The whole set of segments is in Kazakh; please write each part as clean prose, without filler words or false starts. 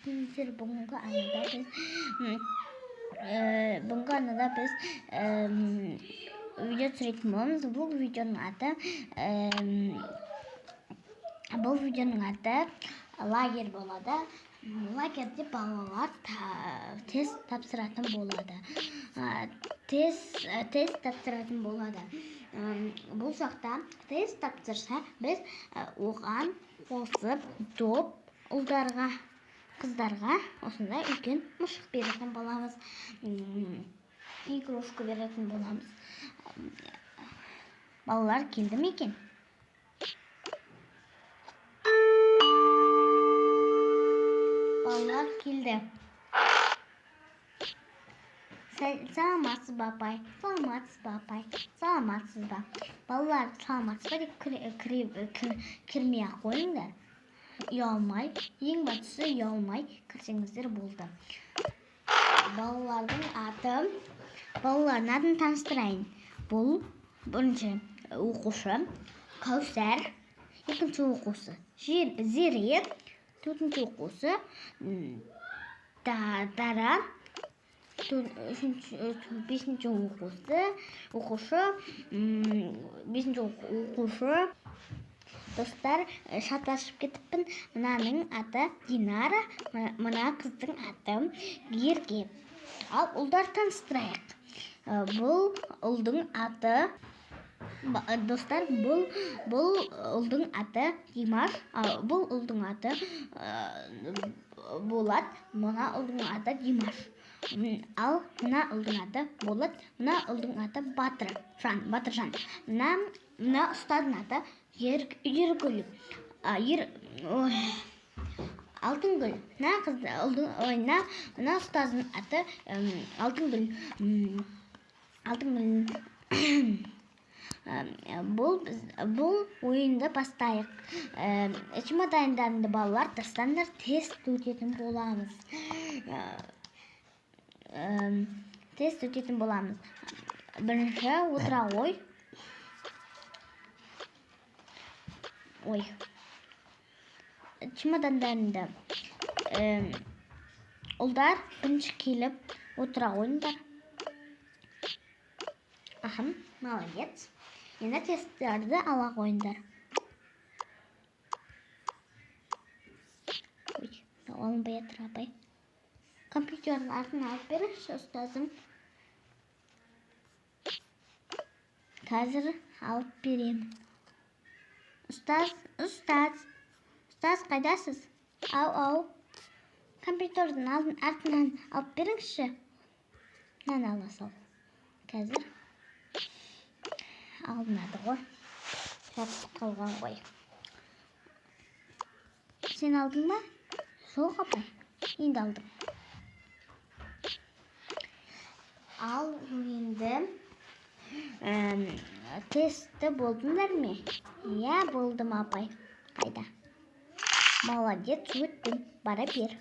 Сіздер бүгінгі анада біз видео түсіретін боламыз. Бұл видеоның аты лагерь болады. Лагерьде балалар тест тапсыратын болады. Тест тапсыратын болады. Бұл жақта тест тапсырса, біз оған қосып топ ұлдарға, қыздарға осындай үлкен мұшық беретін боламыз. Игрушка беретін боламыз. Балалар келді ме екен? Балалар келді. Саламатсыз ба, апай? Саламатсыз ба, апай? Саламатсыз ба? Балалар саламатсыз ба деп кірмей-ақ қойыңдар. Ұялмай, ең бастысы ұялмай кірсеңіздер болды. Балалардың атын таныстырайын. Бұл бірінші оқушы Кәусар, екінші оқушы Зере, төртінші оқушы Дара, бесінші оқушы достар, шатасып кетіппін. Мынаның аты Динара, мына қыздың аты Ерке. Ал ұлдар таныстырайық. Бұл ұлдың аты достар, бұл ұлдың аты Димаш, бұл ұлдың аты Болат, мына ұлдың аты Димаш. Ал мына ұлдың аты Болат, мына ұлдың аты Батыржан. Мына ұстаздың аты Ергүл, Алтынгүл. Мына ұстаздың аты Алтынгүл. Бұл ойынды бастайық. Чемодандарыңды балалар тастаңдар, тест өтетін боламыз. Бірінші отыра ғой. Чемодандарыңды ұлдар бірінші келіп отыра қойыңдар. Молодец. Енді тесттерді ала қойыңдар. Алынбай атыр, апай. Компьютердің артын алып беріңізші, ұстазым. Қазір алып беремін. Ұстаз қайдасыз? Ау. Компьютердің артынан алып беріңізші. Мынаны ала сал. Қазір алынады ғой. Жабысып қалған ғой. Сен алдың ба? Жоқ, апай. Енді алдым. Ал енді тестті болдыңдар ме? Иә, болдым, апай. Қайда? Молодец, өттім. Бара бер.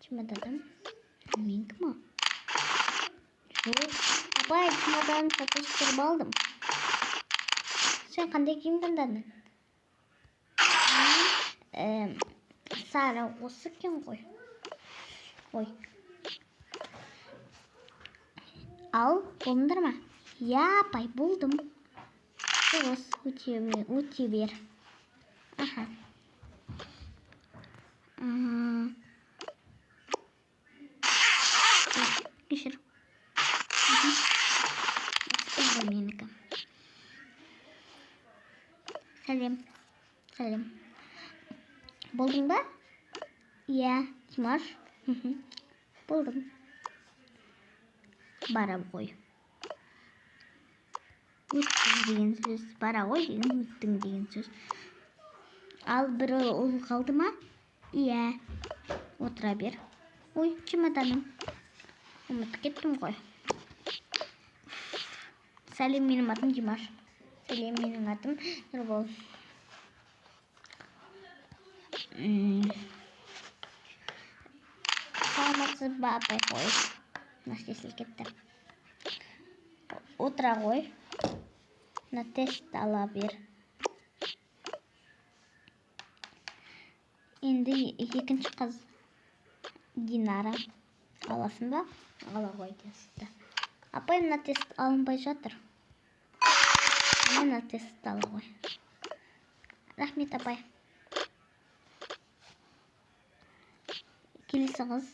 Чемоданым? Менікі ма? Жоқ. Апай, чемоданын сатыстырып алдым. Сен қандай киім таңдадың? Сары осы екен ғой. Ал, болдыңдар ма? Я, апай, болдым. Дұрыс, өте бер. Кешір. Менікі. Сәлем. Болдың ба? Иә, Димаш. Болдым. Бара ғой. Өттің деген сөз. Бара ғой деген өттің деген сөз. Ал бір ұл қалды ма? Иә. Отыра бер. Ой, чемоданым. Ұмытып кеттім ғой. Сәлем, менің атым Димаш. Сәлем, менің атым Нұрбол. Саламатсыз ба, апай, қой. Насесіл кетті. Отыра ғой. На тест ала бер. Енді екінші қыз Динара. Аласың ба? Ала ғой тестті. Апай мына тест алынбай жатыр. Мына тест ала ғой. Рахмет апай. Келесі қыз.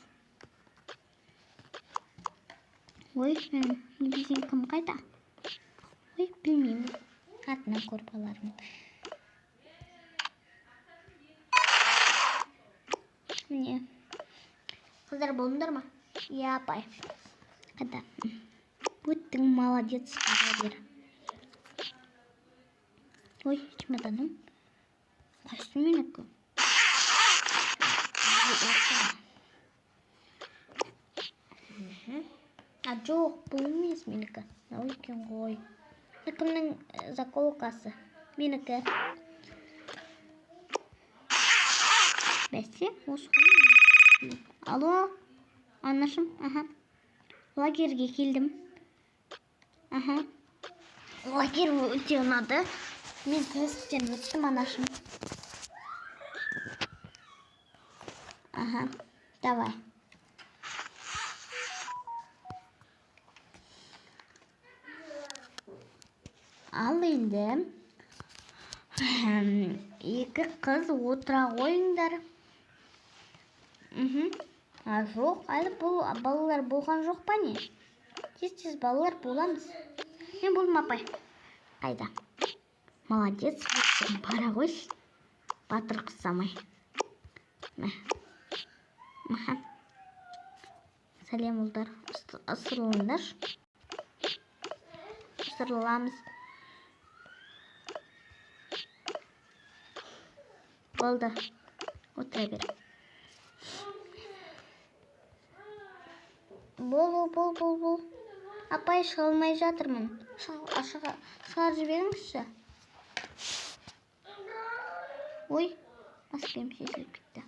Ой, не білсең кім қайда? Ой, білмеймін. Атынан көріп алармын. Міне. Қыздар болыңдар ма? Иә, апай. Қайда? Өттің, молодец. Ой, чемоданым. Қайсы менікі? Жоқ, бұл емес менікі. Ой, екен ғой. Кімнің заколкасы? Менікі. Бәсе, осы ғой. Алло, анашым. Лагерге келдім. Лагер өте ұнады. Мен тесттен өттім, анашым. Давай. Ал енді екі қыз отыра қойыңдар. Жоқ, әлі бұл балалар болған жоқ па не? Тез балалар боламыз. Мен болдым апай. Қайда? Молодец. Бара қойш. Батыр қысамай. Сәлем ұлдар. Асырылыңдар. Асырыламыз. Болды. Отыра бер. Бол. Апай, шыға алмай жатырмын. Шығар жіберіңізші. Ой, маскем шешіліп кетті.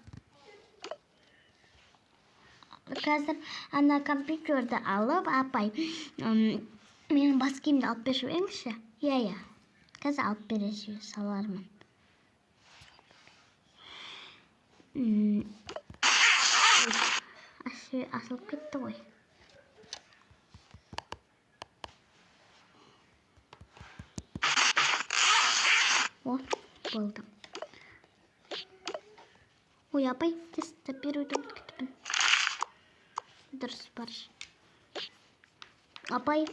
Қазір ана компьютерді алып, апай, менің баскемді алып беріп жіберіңізші. Иә. Қазір алып бере салармын. Асылып кетті ғой. Болды. Ой, апай, тестті беруді ұмытып. Дұрыс барш. Апай,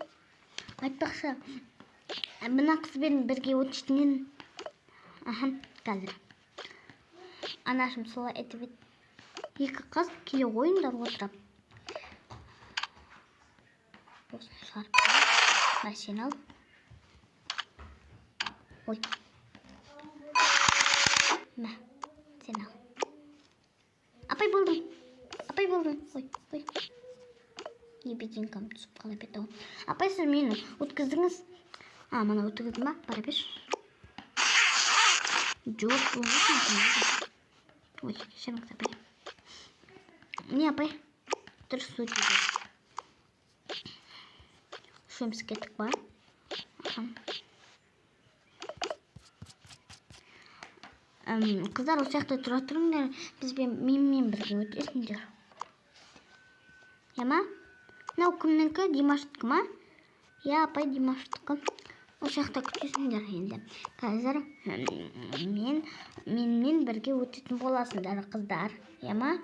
айтпақшы, мына қызбен бірге өтіштінен. Қазір. Анашым солай етіп ет. Екі қыз келе ойындар отырап. Осыны шығарып. Сен ал. Ой. Сен ал. Апай болдым. Ой. Ебеденкам түсіп қалып еді. Апай, сіз мені өткіздіңіз. Мана өткізді ма? Бара беш. Жоқ, болмасын. Ой, кешіріңіз апай. Не апай? Дұрыс өтеді. Үшеміз кеттік ба? Қыздар, осы жақта тұра тұрыңдар, менімен бірге өтесіңдер. Яма? Мынау кімнікі? Димаштікі ма? Я, апай, Димаштікі. Осы жақта күтесіңдер енді. Қазір менімен бірге өтетін боласыңдар, қыздар. Яма?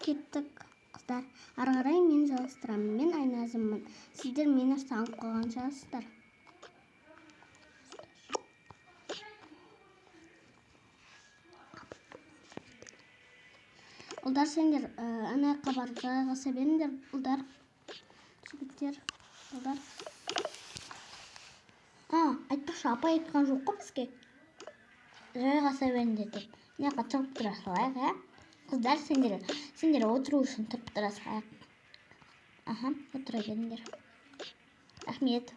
Кеттік, қыздар. Ары қарай мен жалғастырамын. Мен Айназыммын. Сіздер мені саңып қалған шығарсыздар. Ұлдар, сендер анаяққа барып жайғаса беріңдер. Ұлдар, жігіттер, ұлдар. Айтпақшы, апай айтқан жоқ қой бізге. Жайғаса беріңдер деп. Мынаяққа тұрып тұра салайық, Қыздар, сендер отыру үшін тұрып тұра салайық. Отыра беріңдер. Рахмет.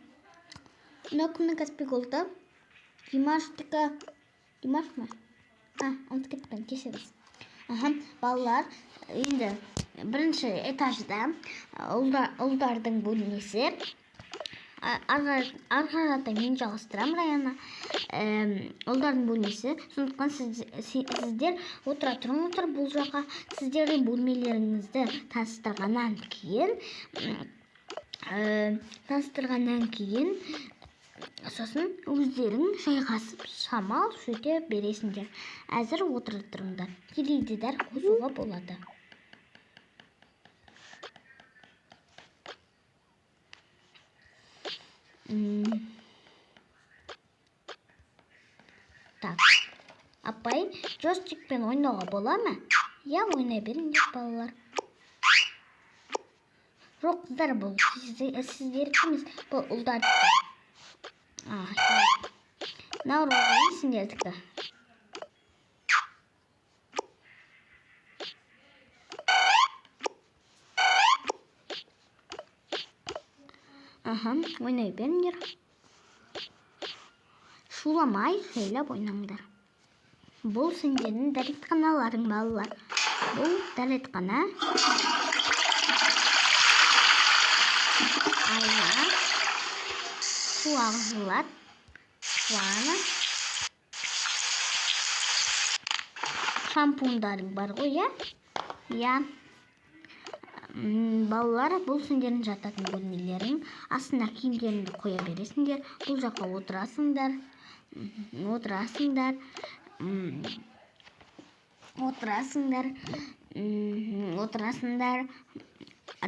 Мынау кімнің кәспек олды? Димаштікі. Димаш ма? Ұмытып кетпен, кешіріңіз. Балалар, енді бірінші этажда ұлдардың бөлмесі, ары қарата мен жалғастырамын Раяна. Ұлдардың бөлмесі. Сондықтан сіздер отыра тұрыңыздар бұл жаққа. Сіздердің бөлмелеріңізді таныстырғаннан кейін сосын өздерің жайғасып шамал сөйте бересіңдер. Әзір отыра тұрыңдар. Теледидар қосуға болады. Так, апай, джойстикпен ойнауға бола ма? Я, ойнай беріңдер, балалар. Жоқ, қыздар, бұл сіздер кіміз? Бұл ұлдардікі. Наурызы сендердікі. Ойнай беріңдер. Шуламай, сөйлеп ойнаңдар. Бұл сендердің дәретханаларың, балалар. Бұл дәретхана. Айна. Су ағызылады. Ванна. Шампундарың бар ғой, я? Балалар, бұл сендердің жататын бөлмелерің. Астына киімдеріңді қоя бересіңдер. Бұл жаққа отырасыңдар.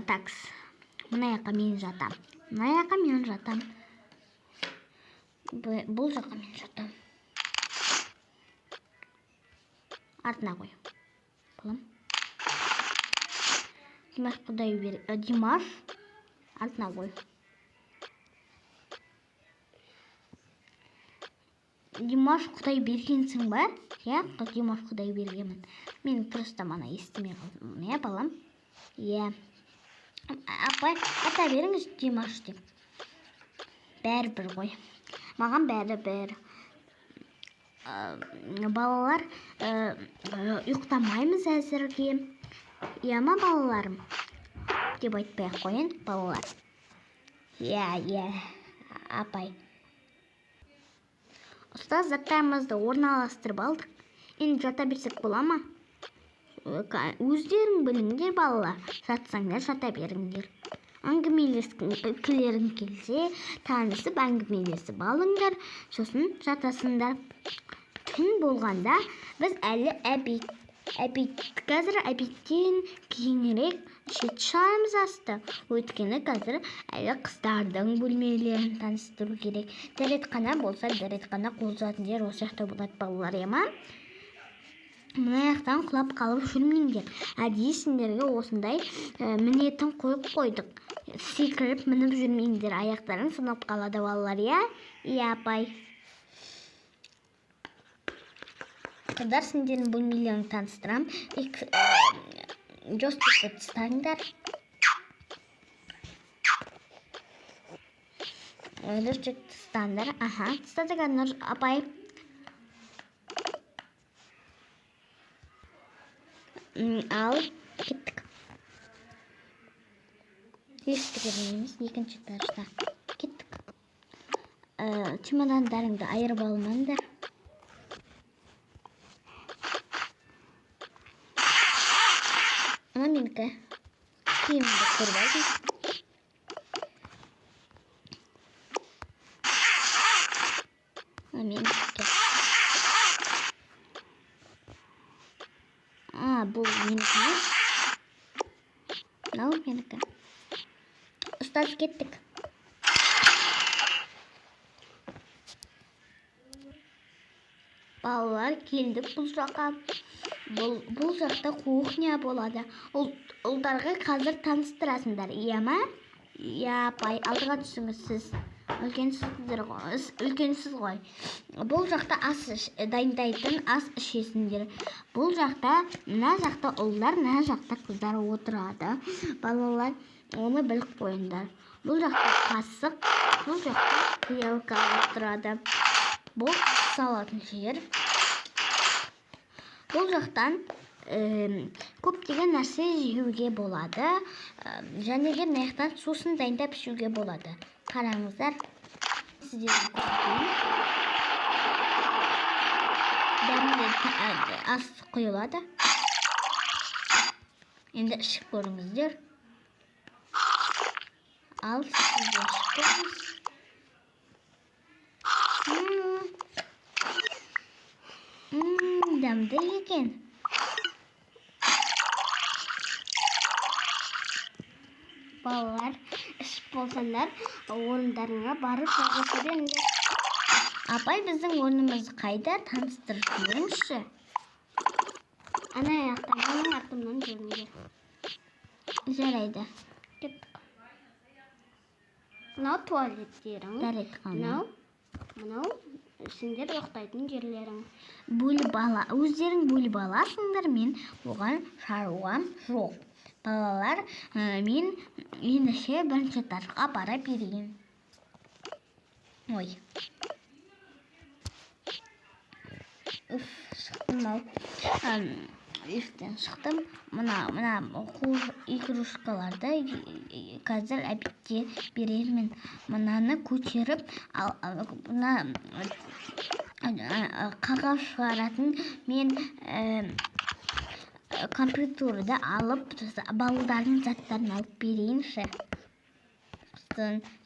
Такс. Мына жаққа мен жатам. Бұл жаққа мен жатам. Артына қой. Балам. Димаш, артына қой. Димаш Құдай бергенсің ба? Я, Димаш Құдай бергенмін. Мен просто мана естімей қалдым. Я, балам? Я. Апай, ата беріңіз Димаш деп. Бәрі-бір ғой. Маған бәрі-бір. Балалар, ұйықтамаймыз әзірге. Яма балаларым деп айтпай қойын, балалар. Я, апай. Ұстаз, заттарымызды орналастырып алдық. Енді жата берсек бола ма? Өздерің біліңдер, балалар. Жатсаңдар, жата беріңдер. Әңгімелескілерің келсе, танысып әңгімелесіп алыңдар. Сосын жатасыңдар. Түн болғанда біз әлі қазір әбиттен кейінірек шет шығамыз асты. Өйткені қазір әлі қыздардың бөлмелерін таныстыру керек. Дәретхана болса, дәретхана қозатындар осы жақта болады, балалар, ема? Мына жақтан құлап қалып жүрмеңдер. Әдейі сендерге осындай мінетін қойып қойдық. Секіріп мініп жүрмеңдер. Аяқтарың сынып қалады, балалар, я? Я, апай. Қыздар, сендердің бөлмелерін таныстырам. Джойстикті тастаңдар. Джойстикті тастаңдар. Тастадық, апай. Ал, кеттік. Ешті емес, екінші этажда. Кеттік. Чемодандарыңды айырып алмаңдар. Ана менікі. Киімді көріп алдым. Ана менікі. Бұл менікі. Мынау менікі. Ұстаз, кеттік. Балалар, келдік бұл жаққа. Бұл жақта кухня болады. Ұлдарға қазір таныстырасыңдар, иә ма? Я, апай, алдыға түсіңіз сіз. Үлкенсіз ғой. Бұл жақта ас дайындайтын ас ішесіңдер. Бұл жақта, мына жақта ұлдар, мына жақта қыздар отырады. Балалар, оны біліп қойыңдар. Бұл жақта қасық, бұл жақта вилка отырады. Бұл салатын жер. Бұл жақтан көптеген нәрсе жеуге болады. Және де мына жақтан сусын дайындап ішуге болады. Қараңыздар. Сіздерге көрсетейін. Дәмді ас құйылады. Енді ішіп көріңіздер. Ал сіздер ішіп көріңіз. Дәмді екен. Балалар, ішіп болсаңдар, орындарыңа барып жалғаса беріңдер. Апай, біздің орнымыз қайда? Таныстырып жіберіңізші. Ана аяқтан, менің артымнан жүріңдер. Жарайды. Кеттік. Мынау туалеттерің. Мынау сендер ұйықтайтын жерлерің. Өздерің бөліп аласыңдар, мен оған шаруам жоқ. Балалар, мен ендеше бірінші этажға бара берейін. Ой. Шықтым-ау. Естен шықтым. Мына игрушкаларды қазір әбетте берермін. Мынаны көтеріп, қағаз шығаратын мен компьютерді алып, балалардың заттарын алып берейінші.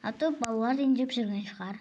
А то балалар ренжіп жүрген шығар.